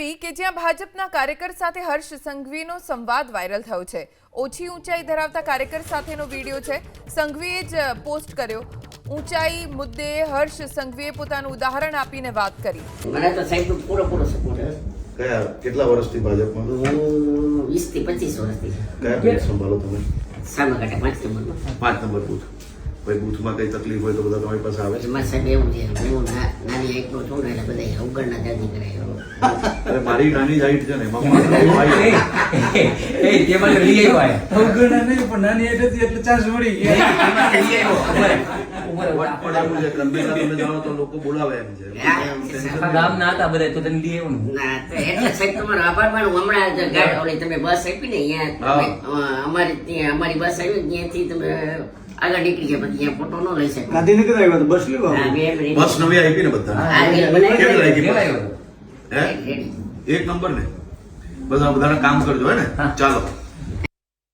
મોરબી કે જ્યાં ભાજપના કાર્યકર સાથે હર્ષ સંઘવીનો સંવાદ વાયરલ થયો છે। ઓછી ઊંચાઈ ધરાવતા કાર્યકર સાથેનો વિડીયો છે, સંઘવીએ જ પોસ્ટ કર્યો। ઊંચાઈ મુદ્દે હર્ષ સંઘવીએ પોતાનું ઉદાહરણ આપીને વાત કરી। મને તો સાહેબ પૂરો સપોર્ટ છે। કયા કેટલા વર્ષથી ભાજપમાં? હું 20 થી 25 વર્ષથી કયા બૂથ સંભાળો તમે? સામાકાંઠા 5 નંબરમાં। 5 નંબર બૂથ। ભાઈ બૂથમાં કઈ તકલીફ હોય તો બધા તમારી પાસે આવે છે? એમાં સાહેબ એવું છે, હું નાની હાઈટનો છું ને એટલે બધા અવગણના જાતિ કરાય। અરે મારી નાની જ હાઈટ છે ને એમાં તેમાં લઈ આવ્યા અવગણના નહીં પણ નાની હાઈટ હતી એટલે ચાન્સ મળી ગયા। તમે જાણો તો લોકો બોલાવે એમ છે। ગામ ના હતા બધા તો તને લઈ આવ્યું ને ના તો એટલે સાહેબ તમારો આભાર માનું। હમણાં જ ગાડી ઓલી તમે બસ આપી ને અહીંયા અમારી બસ આવી ત્યાંથી તમે આગળ નીકળી ગયા, પછી ત્યાં ફોટો ન લઈ શકે। ગાંધીનગર આવ્યો તો બસ લેવા બસ નવી આવી ને બધા કેવી લાગી બસ? હે એક નંબર ને બધા બધાને કામ કરજો હે ને? ચાલો।